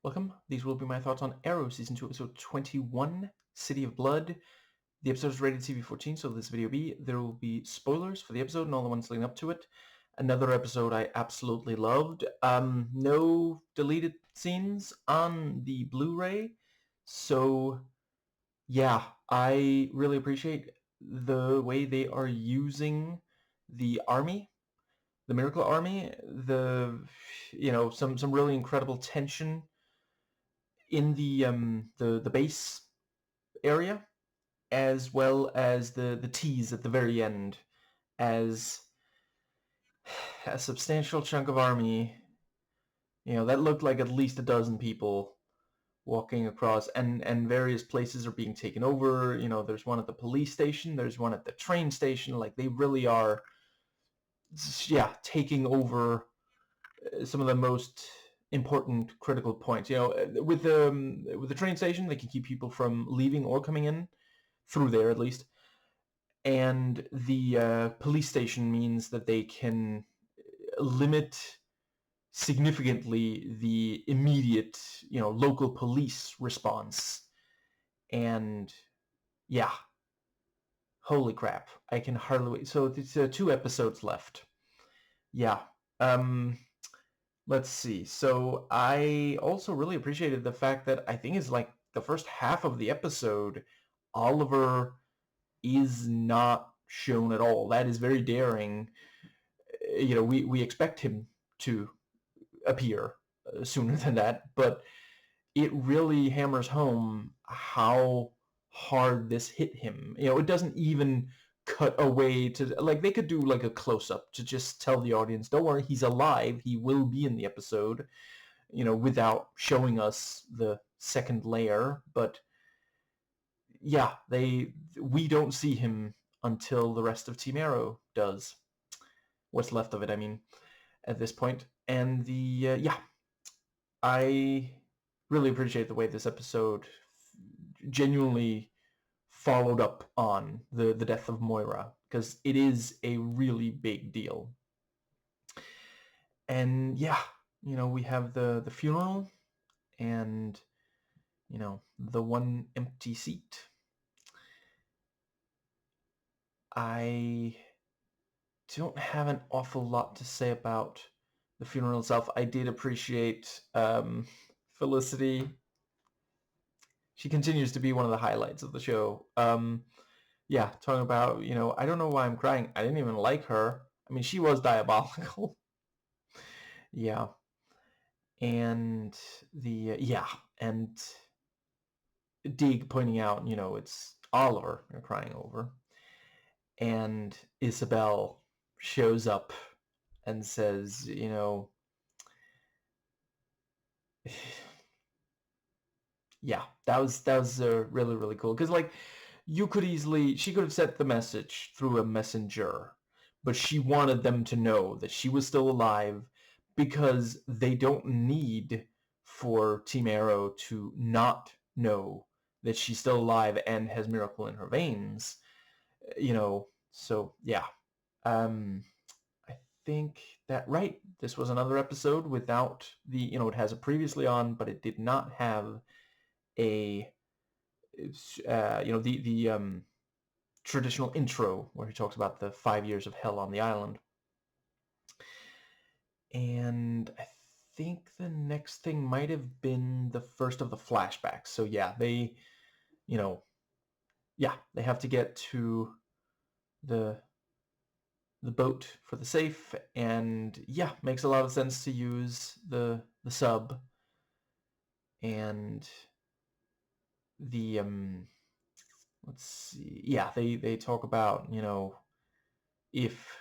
Welcome. These will be my thoughts on Arrow Season 2, Episode 21, City of Blood. The episode is rated TV-14, so this video there will be spoilers for the episode and all the ones leading up to it. Another episode I absolutely loved. No deleted scenes on the Blu-ray, so yeah, I really appreciate the way they are using the army, the Miracle Army, some really incredible tension in the base area, as well as the tease at the very end, as a substantial chunk of army, that looked like at least a dozen people walking across, and various places are being taken over. There's one at the police station, there's one at the train station. Like, they really are, yeah, taking over some of the most important critical points. With the train station, they can keep people from leaving or coming in through there, at least. And the police station means that they can limit significantly the immediate, local police response. And yeah, holy crap, I can hardly wait. So it's 2 episodes left. Yeah. Let's see. So I also really appreciated the fact that I think it's like the first half of the episode, Oliver is not shown at all. That is very daring. We expect him to appear sooner than that, but it really hammers home how hard this hit him. It doesn't even cut away to, like, they could do like a close-up to just tell the audience, don't worry, he's alive, he will be in the episode, without showing us the second layer. But yeah, we don't see him until the rest of Team Arrow does. What's left of it, I mean, at this point. And I really appreciate the way this episode genuinely followed up on the death of Moira, because it is a really big deal. And yeah, we have the funeral and, the one empty seat. I don't have an awful lot to say about the funeral itself. I did appreciate Felicity. She continues to be one of the highlights of the show. Yeah, talking about, I don't know why I'm crying. I didn't even like her. I mean, she was diabolical. Yeah. And and Dig pointing out, it's Oliver you're crying over. And Isabel shows up and says, yeah, that was really, really cool. Because, like, she could have sent the message through a messenger, but she wanted them to know that she was still alive, because they don't need for Team Arrow to not know that she's still alive and has Miracle in her veins. So yeah. I think that, right, this was another episode without the, it has a previously on, but it did not have a, the traditional intro where he talks about the 5 years of hell on the island. And I think the next thing might have been the first of the flashbacks. So yeah, they have to get to the boat for the safe, and yeah, makes a lot of sense to use the sub. And the let's see, yeah, they talk about, if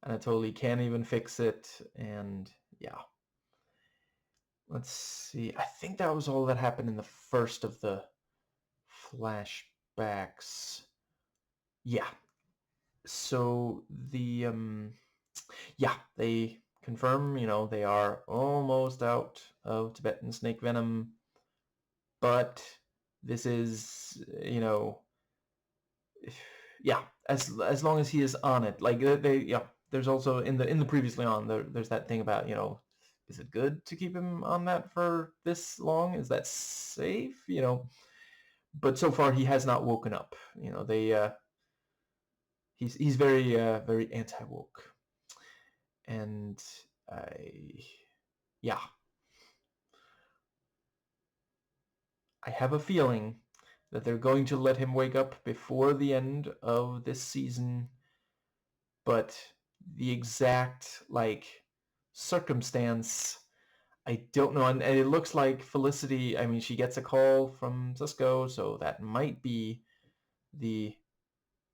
Anatoly can't even fix it. And yeah, let's see, I think that was all that happened in the first of the flashbacks. Yeah. So the they confirm, they are almost out of Tibetan snake venom, but this is, yeah, as long as he is on it. Like, there's also in the previously on there's that thing about, is it good to keep him on that for this long? Is that safe? But so far he has not woken up. He's very anti-woke, and yeah, I have a feeling that they're going to let him wake up before the end of this season, but the exact circumstance, I don't know. And it looks like Felicity, I mean, she gets a call from Cisco, so that might be the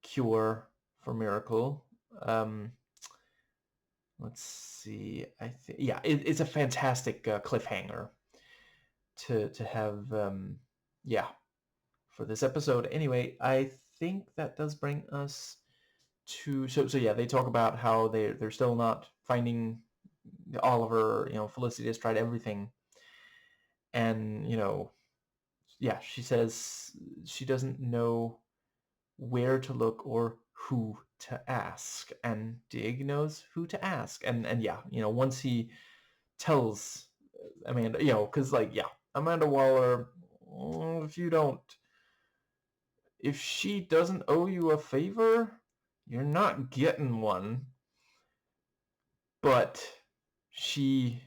cure for Miracle. Let's see. I think, yeah, it's a fantastic cliffhanger to have, yeah, for this episode. Anyway, I think that does bring us to, so yeah, they talk about how they're still not finding Oliver. Felicity has tried everything, and yeah, she says she doesn't know where to look or who to ask, and Dig knows who to ask. And yeah, once he tells Amanda, because yeah, Amanda Waller, if she doesn't owe you a favor, you're not getting one. But she,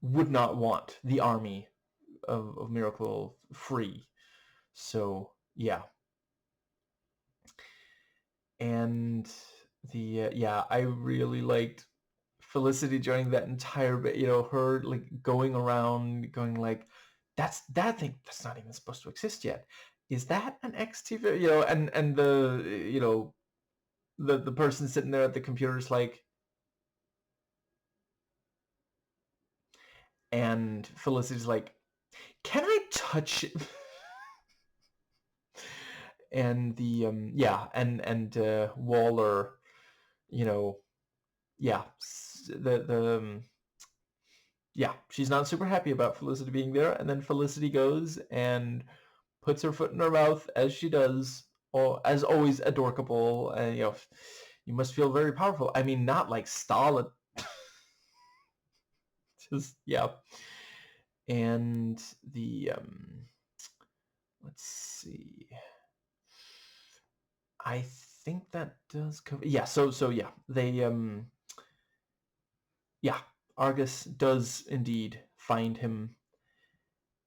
would not want the army of Miracle free. So yeah. And yeah, I really liked Felicity during that entire bit, her going around going that thing that's not even supposed to exist yet. Is that an XTV? And the the person sitting there at the computer's and Felicity's like, can I touch it? And the yeah, and Waller, yeah, yeah, she's not super happy about Felicity being there, and then Felicity goes and puts her foot in her mouth, as she does, or as always, adorkable. And you must feel very powerful. I mean, not like Stalin. Just yeah. And the let's see. I think that does cover. Yeah. So yeah, they yeah, Argus does indeed find him,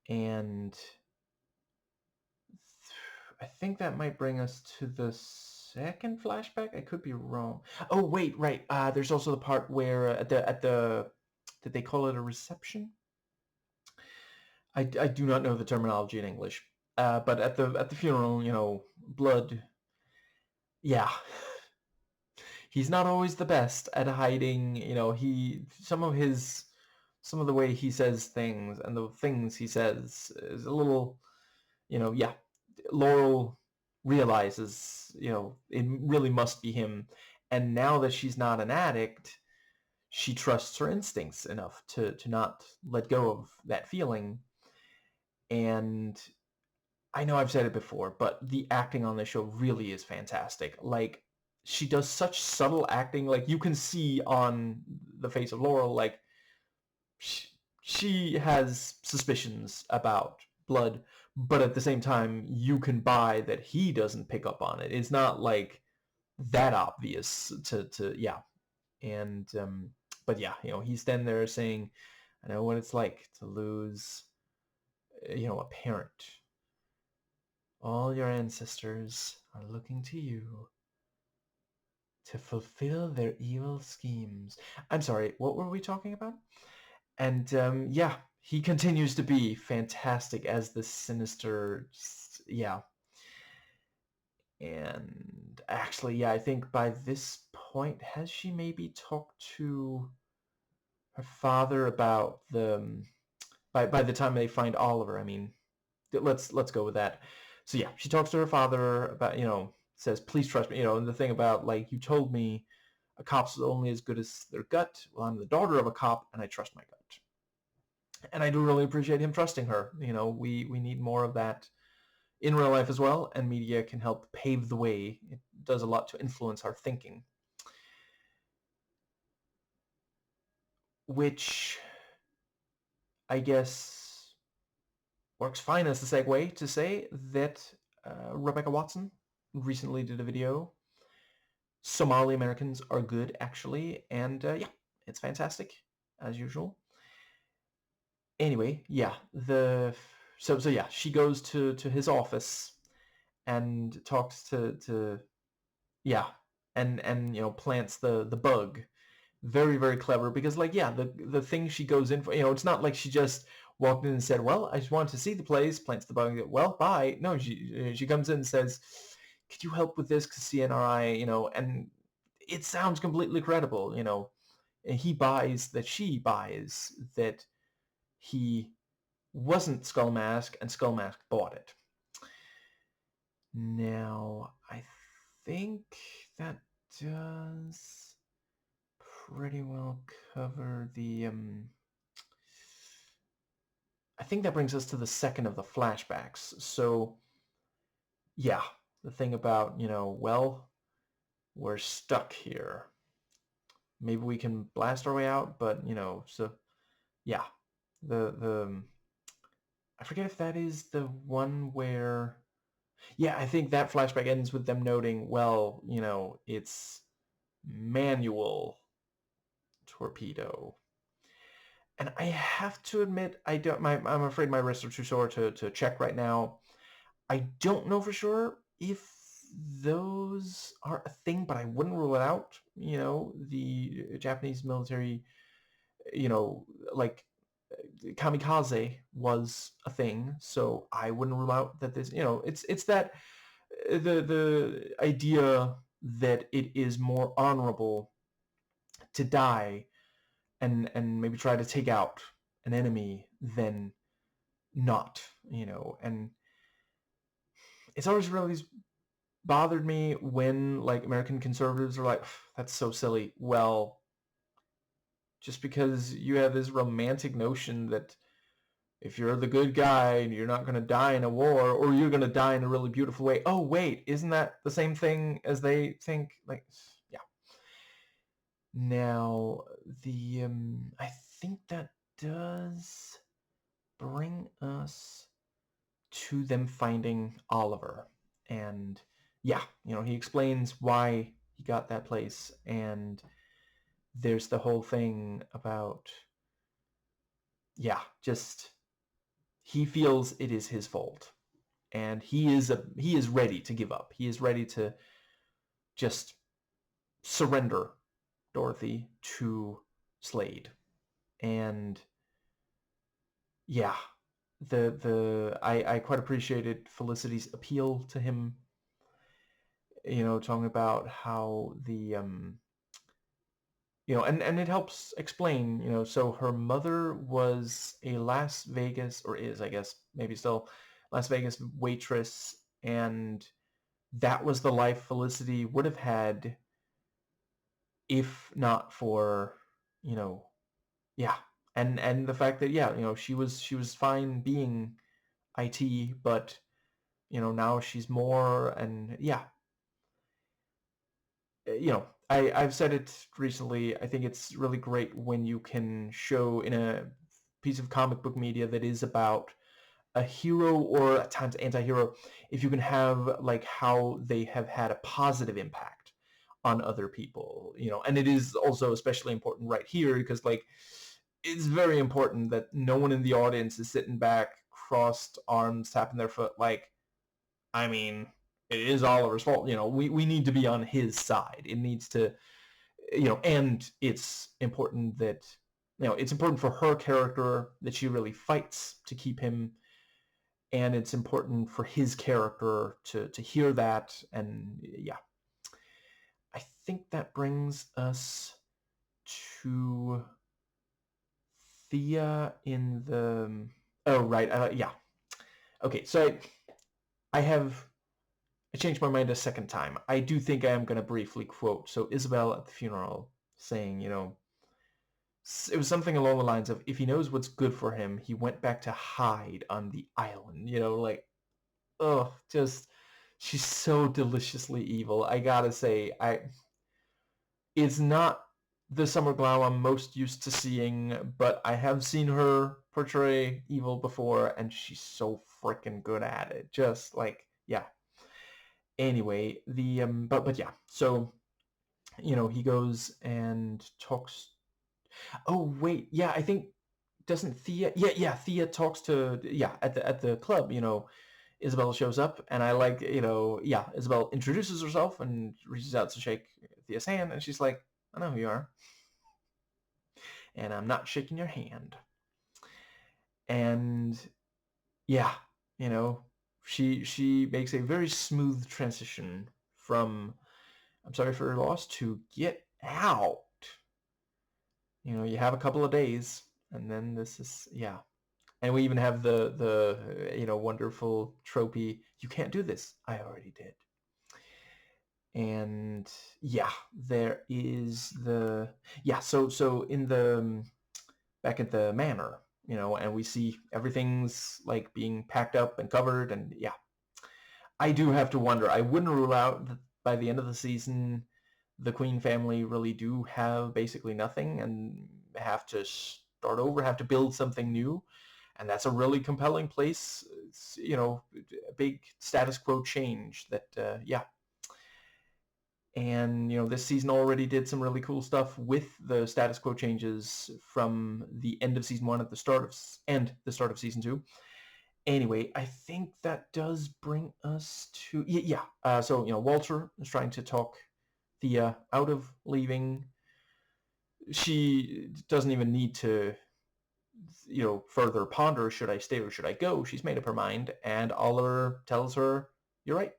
and I think that might bring us to the second flashback. I could be wrong. Oh wait, right. There's also the part where at the did they call it a reception? I do not know the terminology in English. But at the funeral, blood. Yeah, he's not always the best at hiding. Some of the way he says things and the things he says is a little, yeah. Laurel realizes, it really must be him. And now that she's not an addict, she trusts her instincts enough to not let go of that feeling. And I know I've said it before, but the acting on this show really is fantastic. She does such subtle acting. You can see on the face of Laurel, she has suspicions about blood, but at the same time, you can buy that he doesn't pick up on it. It's not that obvious yeah. And but yeah, he's standing there saying, I know what it's like to lose, a parent. All your ancestors are looking to you to fulfill their evil schemes. I'm sorry, what were we talking about? And yeah, he continues to be fantastic as the sinister, yeah. And actually, yeah, I think by this point, has she maybe talked to her father about by the time they find Oliver? I mean, let's go with that. So yeah, she talks to her father about, says, please trust me, and the thing about you told me a cop's only as good as their gut. Well, I'm the daughter of a cop and I trust my gut. And I do really appreciate him trusting her. We need more of that in real life as well, and media can help pave the way. It does a lot to influence our thinking. which I guess works fine as a segue to say that Rebecca Watson recently did a video. Somali Americans are good, actually, and yeah, it's fantastic as usual. Anyway, yeah, so yeah, she goes to his office and talks to yeah, and plants the bug. Very, very clever, because like, yeah, the thing she goes in for, it's not like she just walked in and said, well, I just wanted to see the place, plants the bug, well, bye. No, she comes in and says, could you help with this, because CNRI, and it sounds completely credible, and she buys that he wasn't Skullmask, and Skullmask bought it. Now, I think that does pretty well cover the I think that brings us to the second of the flashbacks. So yeah, the thing about, well, we're stuck here. Maybe we can blast our way out, but so yeah. The I forget if that is the one where, yeah, I think that flashback ends with them noting, well, it's manual torpedo. And I have to admit, I'm afraid my wrists are too sore to check right now. I don't know for sure if those are a thing, but I wouldn't rule it out. The Japanese military, like kamikaze was a thing, so I wouldn't rule out that this, it's that the idea that it is more honorable to die and maybe try to take out an enemy than not, and it's always really bothered me when like American conservatives are like, that's so silly. Well, just because you have this romantic notion that if you're the good guy and you're not going to die in a war, or you're going to die in a really beautiful way, oh wait, isn't that the same thing as they think? Like, yeah. Now, I think that does bring us to them finding Oliver. And yeah, he explains why he got that place, and there's the whole thing about, yeah, just he feels it is his fault, and he is ready to give up. He is ready to just surrender Dorothy to Slade. And yeah, I quite appreciated Felicity's appeal to him, talking about how and it helps explain, so her mother was a Las Vegas, or is, I guess, maybe still, Las Vegas waitress, and that was the life Felicity would have had if not for, yeah, and the fact that, yeah, she was fine being IT, but now she's more, and yeah, I've said it recently, I think it's really great when you can show in a piece of comic book media that is about a hero or at times anti-hero, if you can have like how they have had a positive impact on other people, and it is also especially important right here because like it's very important that no one in the audience is sitting back crossed arms tapping their foot like, I mean, it is Oliver's fault. We need to be on his side. It needs to, and it's important that, it's important for her character that she really fights to keep him, and it's important for his character to hear that. And yeah, I think that brings us to Thea in the, oh, right, yeah. Okay, so I changed my mind a second time. I do think I am going to briefly quote. So Isabel at the funeral saying, it was something along the lines of, if he knows what's good for him, he went back to hide on the island. Like, oh, just, she's so deliciously evil. I gotta say, it's not the Summer Glau I'm most used to seeing, but I have seen her portray evil before, and she's so freaking good at it. Just like, yeah. Anyway, but yeah. So he goes and talks. Oh wait, yeah. I think doesn't Thea? Yeah. Thea talks to at the club. Isabel shows up, and I like yeah. Isabel introduces herself and reaches out to shake Thea's hand, and she's like, "I know who you are, and I'm not shaking your hand." And yeah, you know, she makes a very smooth transition from "I'm sorry for your loss" to "get out." You have a couple of days, and then this is yeah. And we even have the wonderful tropey "you can't do this, I already did." And yeah, there is the yeah. So in the back at the manor, and we see everything's like being packed up and covered, and yeah, I do have to wonder. I wouldn't rule out that by the end of the season, the Queen family really do have basically nothing and have to start over, have to build something new. And that's a really compelling place. It's, a big status quo change that, yeah. And, this season already did some really cool stuff with the status quo changes from the end of season one at the start of, and the start of season two. Anyway, I think that does bring us to yeah. So Walter is trying to talk Thea out of leaving. She doesn't even need to further ponder, should I stay or should I go. She's made up her mind, and Oliver tells her, "You're right."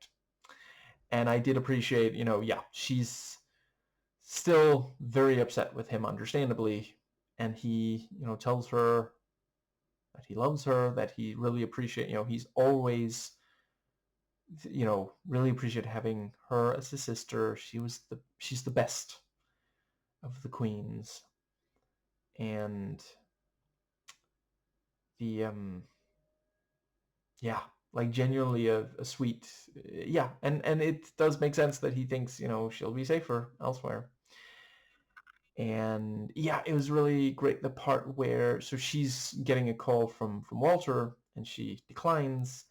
And I did appreciate, yeah, she's still very upset with him, understandably, and he tells her that he loves her, that he really appreciate he's always really appreciate having her as a sister. She's the best of the queens. And the yeah, like genuinely a sweet yeah. And it does make sense that he thinks she'll be safer elsewhere. And yeah, it was really great, the part where so she's getting a call from Walter, and she declines,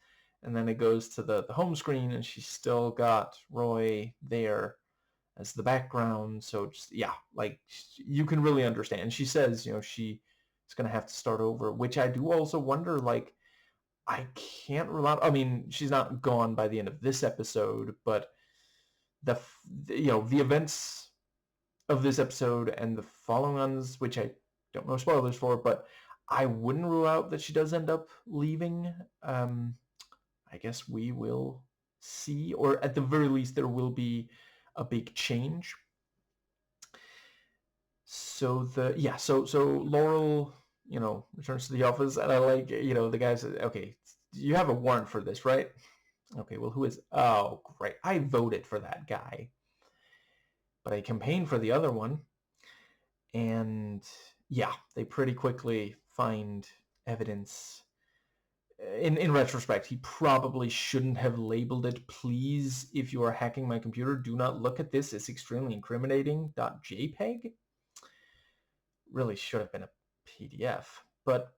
and then it goes to the home screen, and she's still got Roy there as the background. So just yeah, like you can really understand. And she says she is going to have to start over, which I do also wonder, like, I can't rule out, I mean, she's not gone by the end of this episode, but the events of this episode and the following ones, which I don't know spoilers for, but I wouldn't rule out that she does end up leaving. I guess we will see, or at the very least, there will be a big change. So so Laurel, returns to the office, and I like, the guy says, "Okay, you have a warrant for this, right?" "Okay, well, who is?" "Oh, great, I voted for that guy, but I campaigned for the other one." And yeah, they pretty quickly find evidence. In retrospect, he probably shouldn't have labeled it, "Please, if you are hacking my computer, do not look at this. It's extremely incriminating. .jpeg." Really should have been a PDF. But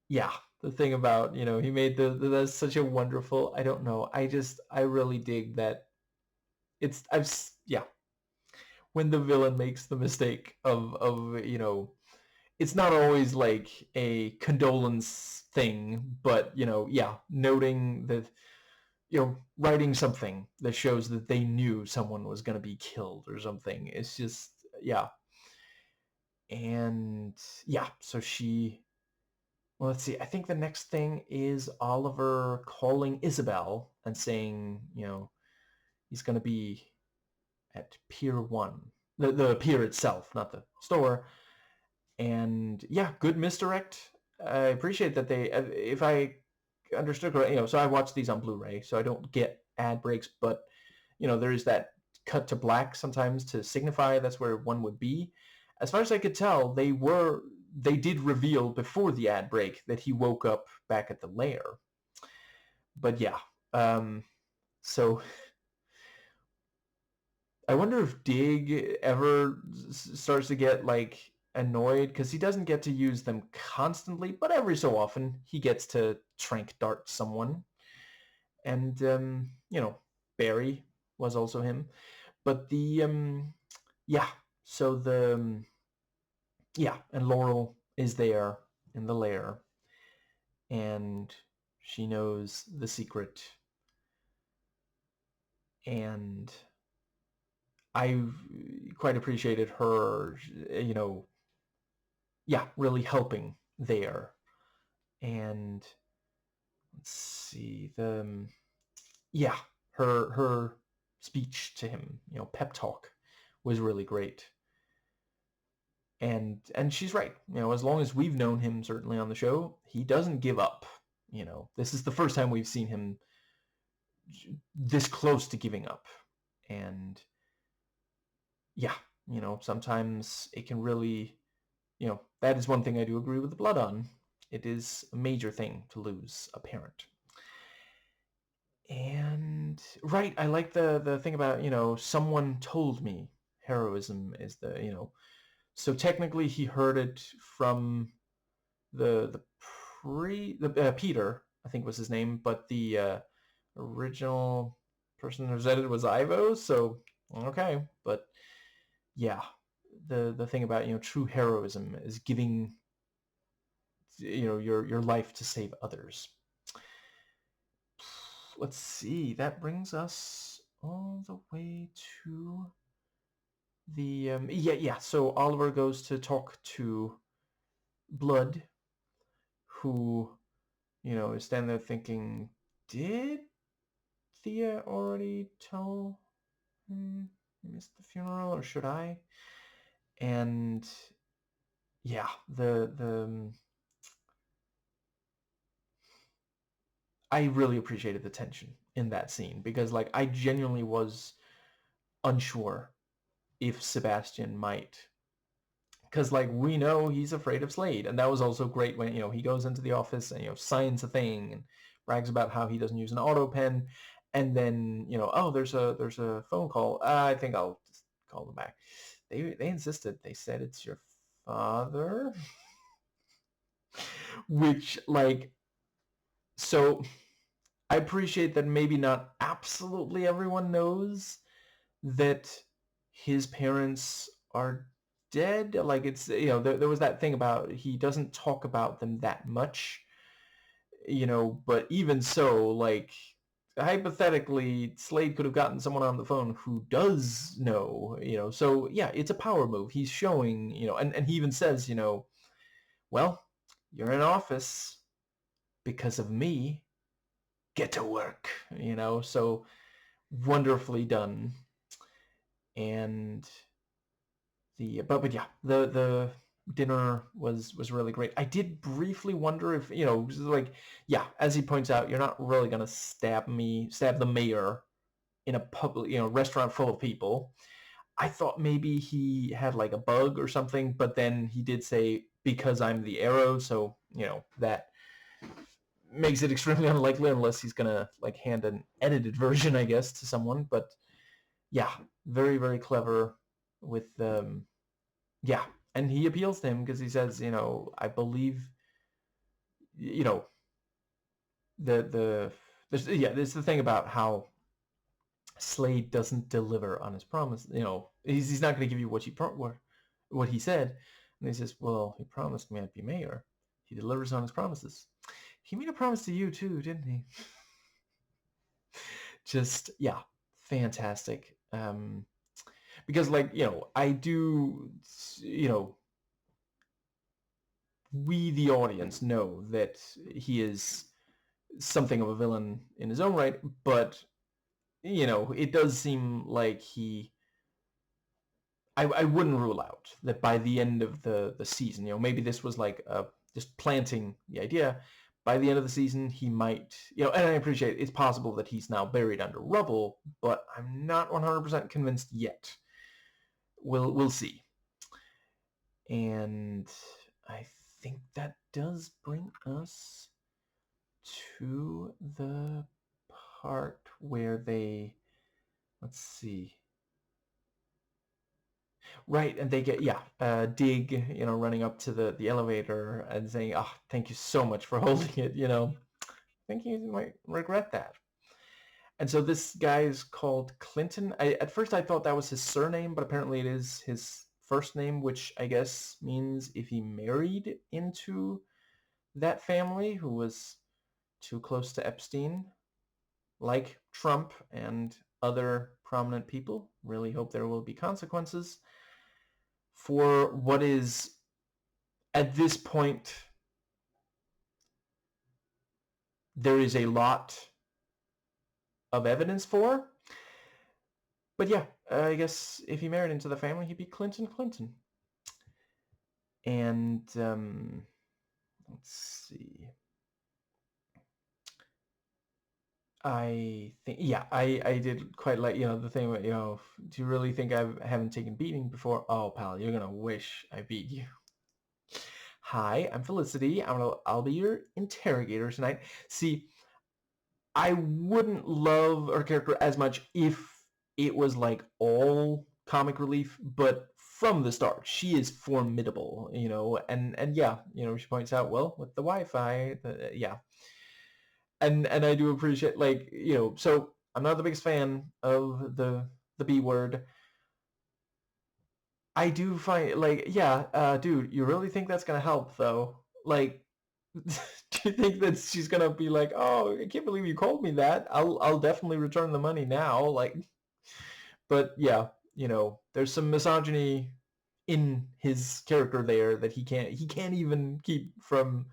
yeah, the thing about, he made that's such a wonderful, I don't know. I really dig that yeah, when the villain makes the mistake of it's not always like a condolence thing, but yeah, noting that, writing something that shows that they knew someone was going to be killed or something. It's just, yeah. And yeah, so well, let's see. I think the next thing is Oliver calling Isabel and saying, he's going to be at Pier 1. The pier itself, not the store. And yeah, good misdirect. I appreciate that they, if I understood correctly, so I watch these on Blu-ray, so I don't get ad breaks, but there is that cut to black sometimes to signify that's where one would be. As far as I could tell, they did reveal before the ad break that he woke up back at the lair. But yeah, so I wonder if Dig ever starts to get like annoyed because he doesn't get to use them constantly, but every so often he gets to trank dart someone. And Barry was also him. But yeah, so and Laurel is there in the lair, and she knows the secret, and I quite appreciated her, really helping there. And let's see, yeah, her speech to him, pep talk, was really great. And she's right. As long as we've known him, certainly on the show, he doesn't give up. This is the first time we've seen him this close to giving up. And yeah, sometimes it can really, that is one thing I do agree with the Blood on. It is a major thing to lose a parent. And right, I like the thing about, someone told me heroism is so technically he heard it from the Peter, I think was his name, but the original person who said it was Ivo. So okay, but yeah, the thing about true heroism is giving your life to save others. Let's see, that brings us all the way to the So Oliver goes to talk to Blood, who is standing there thinking, did Thea already tell him he missed the funeral, or should I? And yeah, the I really appreciated the tension in that scene because like I genuinely was unsure if Sebastian might, because like we know he's afraid of Slade, and that was also great when he goes into the office and signs a thing and brags about how he doesn't use an auto pen, and then oh, there's a phone call. I think I'll just call them back. They insisted. They said it's your father, which like so I appreciate that maybe not absolutely everyone knows that his parents are dead. Like it's there was that thing about he doesn't talk about them that much, but even so, like hypothetically Slade could have gotten someone on the phone who does know, so yeah, it's a power move. He's showing, and he even says, well, you're in office because of me. Get to work, so wonderfully done. And but yeah, the dinner was really great. I did briefly wonder if like, yeah, as he points out, you're not really gonna stab the mayor in a public restaurant full of people. I thought maybe he had like a bug or something, but then he did say because I'm the arrow, so that makes it extremely unlikely unless he's gonna like hand an edited version, I guess, to someone. But yeah, very very clever with yeah, and he appeals to him because he says, I believe, you know, there's the thing about how Slade doesn't deliver on his promise. He's not going to give you what he said. And he says, well, he promised me I'd be mayor. He delivers on his promises. He made a promise to you too, didn't he? Just yeah, fantastic. Because like I do, you know, we the audience know that he is something of a villain in his own right, but it does seem like I wouldn't rule out that by the end of the season, maybe this was like just planting the idea. By the end of the season, he might, and I appreciate it's possible that he's now buried under rubble, but I'm not 100% convinced yet. We'll see. And I think that does bring us to the part where they, let's see. Right, and they get Dig, running up to the elevator and saying, "Oh, thank you so much for holding it." I think you might regret that. And so this guy is called Clinton. At first I thought that was his surname, but apparently it is his first name, which I guess means if he married into that family who was too close to Epstein, like Trump and other prominent people. Really hope there will be consequences for what is, at this point, there is a lot of evidence for. But yeah, I guess if he married into the family, he'd be Clinton. And let's see. I think, yeah, I did quite like, the thing about, do you really think I haven't taken beating before? Oh, pal, you're gonna wish I beat you. Hi, I'm Felicity. I'll be your interrogator tonight. See, I wouldn't love her character as much if it was like all comic relief, but from the start, she is formidable, and yeah, she points out, well, with the Wi-Fi, yeah, and I do appreciate, like, so I'm not the biggest fan of the B word. I do find, like, yeah, dude, you really think that's gonna help though? Like, do you think that she's gonna be like, oh, I can't believe you called me that. I'll definitely return the money now. Like, but yeah, there's some misogyny in his character there that he can't even keep from,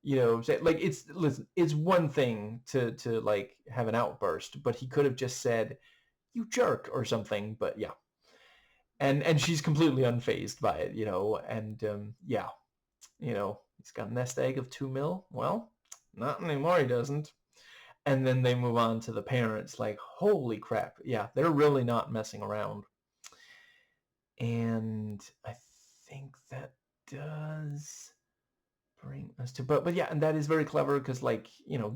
say, like, listen, it's one thing to like have an outburst, but he could have just said, you jerk, or something. But yeah, and she's completely unfazed by it, and yeah, he's got a nest egg of 2 mil. Well, not anymore, he doesn't. And then they move on to the parents, like, holy crap, yeah, they're really not messing around. And I think that does bring us to, but yeah, and that is very clever, because, like,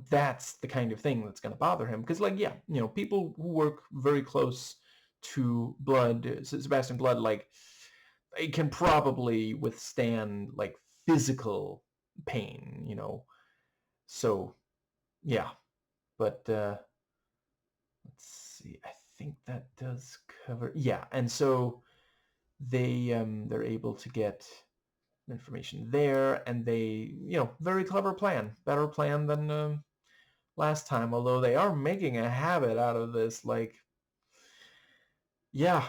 that's the kind of thing that's going to bother him, because, like, yeah, people who work very close to Sebastian Blood, like, it can probably withstand, like, physical pain, so yeah. But let's see, I think that does cover, yeah. And so they're able to get information there, and they, very clever plan, better plan than last time, although they are making a habit out of this, like, yeah.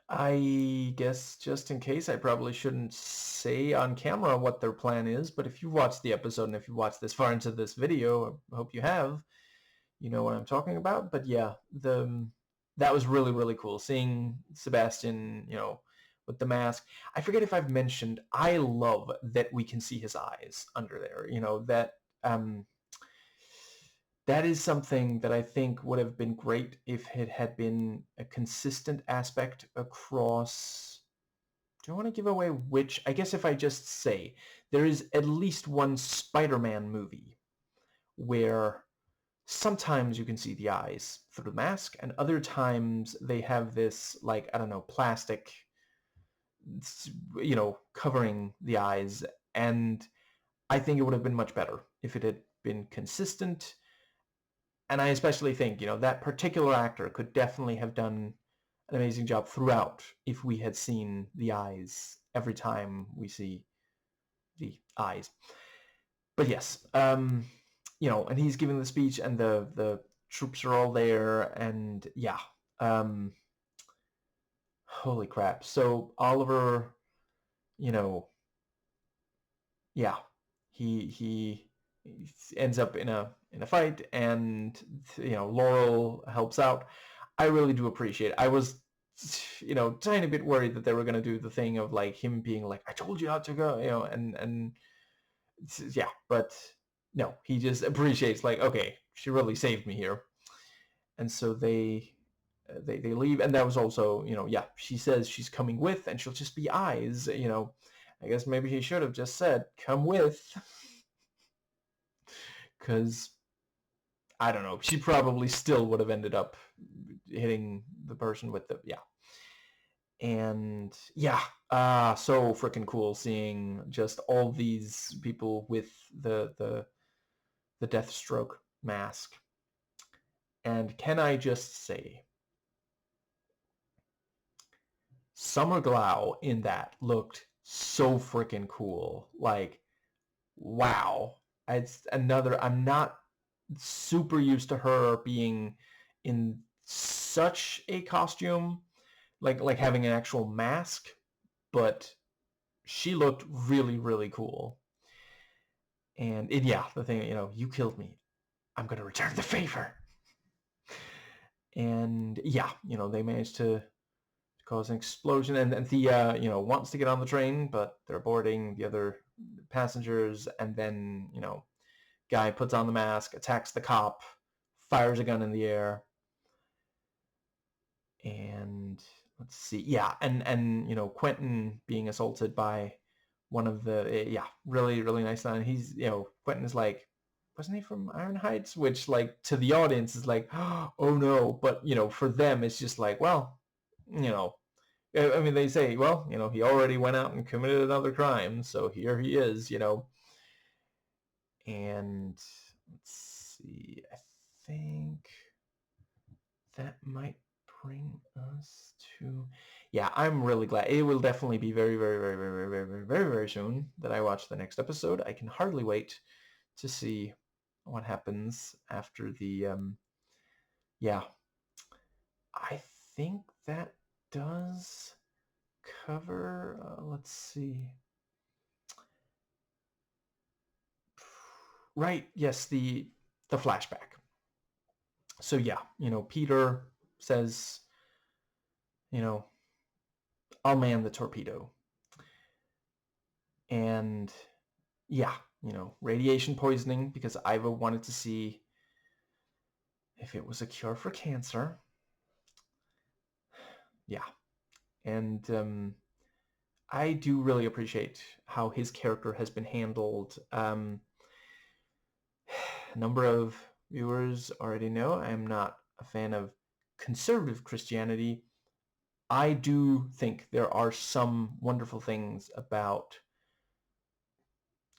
I guess, just in case, I probably shouldn't say on camera what their plan is, but if you watched the episode, and if you watched this far into this video, I hope you have, you know what I'm talking about. But yeah, that was really, really cool, seeing Sebastian, with the mask. I forget if I've mentioned, I love that we can see his eyes under there, that is something that I think would have been great if it had been a consistent aspect across. Do I want to give away which? I guess if I just say, there is at least one Spider-Man movie where sometimes you can see the eyes through the mask, and other times they have this, like, I don't know, plastic, covering the eyes. And I think it would have been much better if it had been consistent. And I especially think, that particular actor could definitely have done an amazing job throughout if we had seen the eyes every time we see the eyes. But yes, and he's giving the speech, and the troops are all there, and yeah, holy crap. So Oliver, you know, yeah, he ends up in a fight, and Laurel helps out. I really do appreciate it. I was, tiny bit worried that they were gonna do the thing of, like, him being like, I told you not to go, and yeah, but no, he just appreciates, like, okay, she really saved me here. And so they leave, and that was also, yeah, she says she's coming with, and she'll just be eyes, I guess maybe he should have just said, come with, because I don't know, she probably still would have ended up hitting the person with the, yeah. And yeah, so freaking cool seeing just all these people with the Deathstroke mask. And can I just say, Summer Glau in that looked so freaking cool. Like, wow. It's another, I'm not super used to her being in such a costume, like having an actual mask, but she looked really, really cool. And yeah, the thing, you killed me. I'm going to return the favor. And yeah, they managed to cause an explosion. And Thea, wants to get on the train, but they're boarding the other passengers. And then, guy puts on the mask, attacks the cop, fires a gun in the air. And let's see. Yeah, and Quentin being assaulted by one of the really, really nice line. He's, Quentin is like, wasn't he from Iron Heights? Which, like, to the audience is like, oh no. But, for them it's just like, well, I mean, they say, well, he already went out and committed another crime, so here he is, And let's see, I think that might bring us to, yeah, I'm really glad. It will definitely be very, very, very, very, very, very, very, very, very soon that I watch the next episode. I can hardly wait to see what happens after the, yeah. I think that does cover, let's see. Right, yes, the flashback. So yeah, Peter says, you know, I'll man the torpedo. And yeah, radiation poisoning, because Iva wanted to see if it was a cure for cancer. Yeah. And I do really appreciate how his character has been handled. A number of viewers already know I am not a fan of conservative Christianity. I do think there are some wonderful things about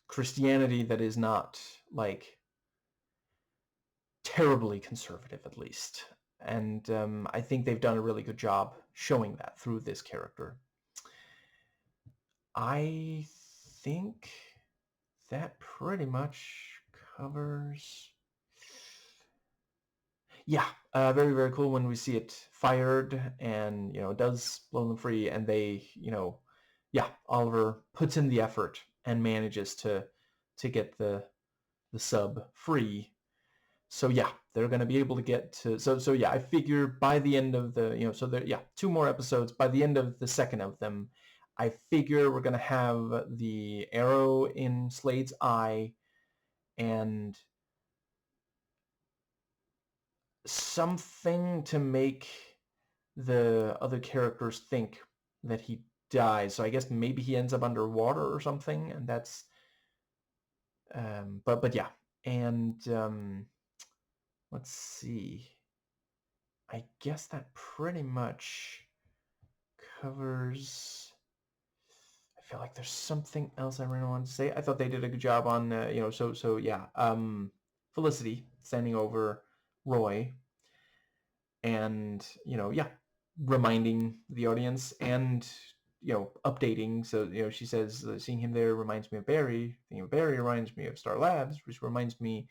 Christianity that is not, like, terribly conservative, at least. And I think they've done a really good job showing that through this character. I think that pretty much covers... Yeah, very, very cool when we see it fired and, it does blow them free, and they, yeah, Oliver puts in the effort and manages to get the sub free. So yeah, they're going to be able to get to, so yeah, I figure by the end of the, so there, yeah, 2 more episodes. By the end of the second of them, I figure we're going to have the arrow in Slade's eye and something to make the other characters think that he dies. So I guess maybe he ends up underwater or something, and that's but yeah. And let's see. I guess that pretty much covers... I feel like there's something else I really wanted to say. I thought they did a good job on so yeah. Felicity standing over Roy and, yeah, reminding the audience and, updating. So, she says, seeing him there reminds me of Barry. Thinking of Barry reminds me of Star Labs, which reminds me,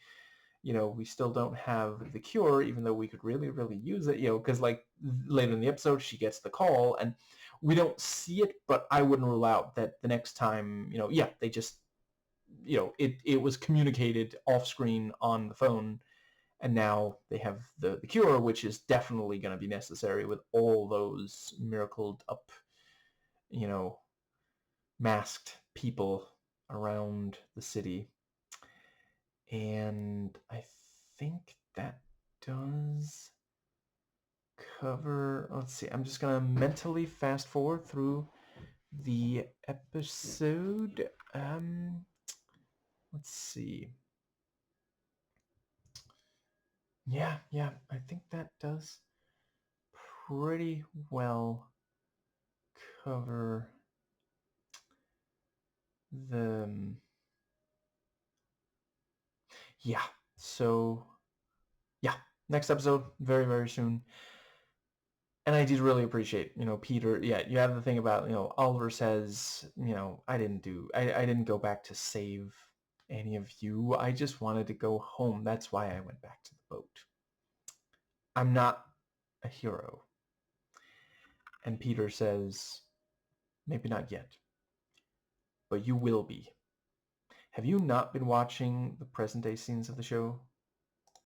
we still don't have the cure, even though we could really, really use it, because, like, later in the episode, she gets the call, and we don't see it, but I wouldn't rule out that the next time, yeah, they just, it was communicated off screen on the phone, and now they have the cure, which is definitely going to be necessary with all those miracled up, masked people around the city. And I think that does cover... Let's see, I'm just going to mentally fast forward through the episode. Let's see. Yeah, I think that does pretty well cover them. Yeah. So, yeah. Next episode, very, very soon. And I did really appreciate, Peter. Yeah, you have the thing about, Oliver says, I didn't go back to save any of you. I just wanted to go home. That's why I went back to the boat. I'm not a hero. And Peter says, maybe not yet, but you will be. Have you not been watching the present day scenes of the show?